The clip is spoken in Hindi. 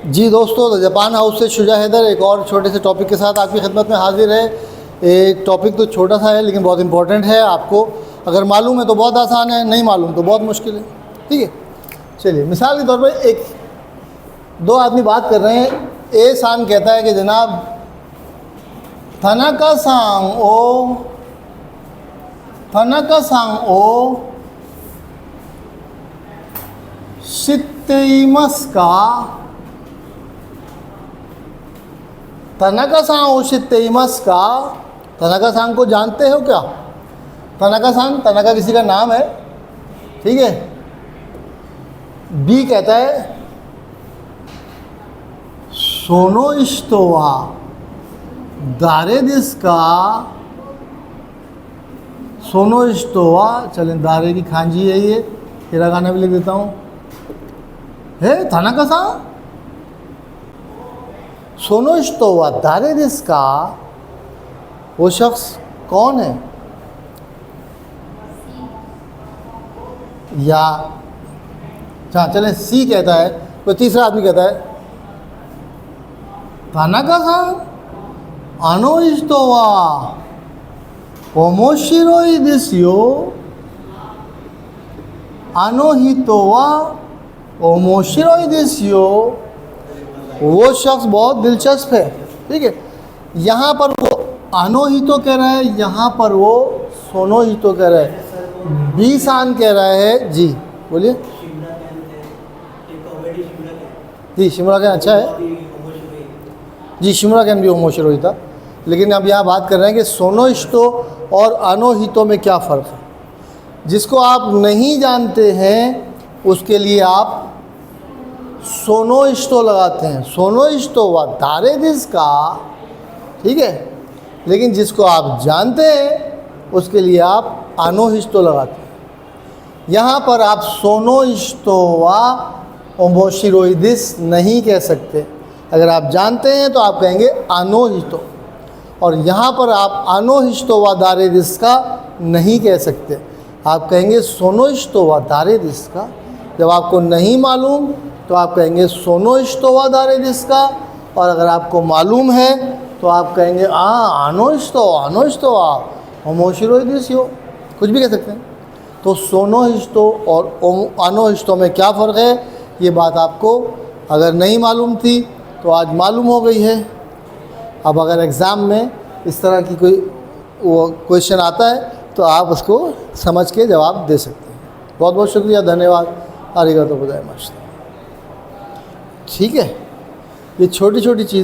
जी दोस्तों, द जापान हाउस से शुजा हैदर एक और छोटे से टॉपिक के साथ आपकी खिदमत में हाजिर है। ये टॉपिक तो छोटा सा है लेकिन बहुत इंपॉर्टेंट है। आपको अगर मालूम है तो बहुत आसान है, नहीं मालूम तो बहुत मुश्किल है। ठीक है, चलिए मिसाल के तौर पर एक दो आदमी बात कर रहे हैं। ए सान कहता है कि जनाब थनाका सांग ओ शित्तेइमस का तनाका सांग ओ शित्तेइमस का। तनाका सांग को जानते हो क्या? तनाका सांग, तनाका किसी का नाम है, ठीक है। बी कहता है सोनो इश्तोवा दारे दिस का। सोनो इश्तोवा, चलें दारे की खांजी है ये, हिरागाना भी लिख देता हूँ। है तनाका सांग सोनो इश्तोवा दारे दिस का, वो शख्स कौन है? या हाँ चलें सी कहता है, तो तीसरा आदमी कहता है तनाका सांग आनो इश्तोवा ओमोशिरोई दिस यो। आनो हितोवा ओमोशिरोई दिस यो, वो शख्स बहुत दिलचस्प है। ठीक है, यहाँ पर वो आनो ही तो कह रहा है, यहाँ पर वो सोनो ही तो कह रहा है। बी सान कह रहा है, जी बोलिए। जी शिमरा कैन अच्छा है, जी शिमरा कैन भी ओमोशिरोई था, लेकिन अब यहाँ बात कर रहे हैं कि सोनो इश्तो और आनो हितो में क्या फ़र्क है। जिसको आप नहीं जानते हैं उसके लिए आप सोनो इश्तो लगाते हैं, सोनो इश्तो व दारे दिस का, ठीक है। लेकिन जिसको आप जानते हैं उसके लिए आप आनो इश्तो लगाते हैं। यहाँ पर आप सोनो इश्तो व ओमोशिरोई दिस नहीं कह सकते। अगर आप जानते हैं तो आप कहेंगे आनो हितो, और यहाँ पर आप आनो हितो व दारे दिस का नहीं कह सकते, आप कहेंगे सोनो इश्तो व दारे दिस का। जब आपको नहीं मालूम तो आप कहेंगे सोनो इश्तो व दारे दिस का, और अगर आपको मालूम है तो आप कहेंगे आनो इश्तो ओमोशिरोई दिस यो, कुछ भी कह सकते हैं। तो सोनो इश्तो और आनो इश्तो में क्या फ़र्क है, ये बात आपको अगर नहीं मालूम थी तो आज मालूम हो गई है। अब अगर एग्ज़ाम में इस तरह की कोई वो क्वेश्चन आता है तो आप उसको समझ के जवाब दे सकते हैं। बहुत बहुत शुक्रिया, धन्यवाद, आरिगातो गोजाइमासिता। ठीक है, ये छोटी छोटी चीज़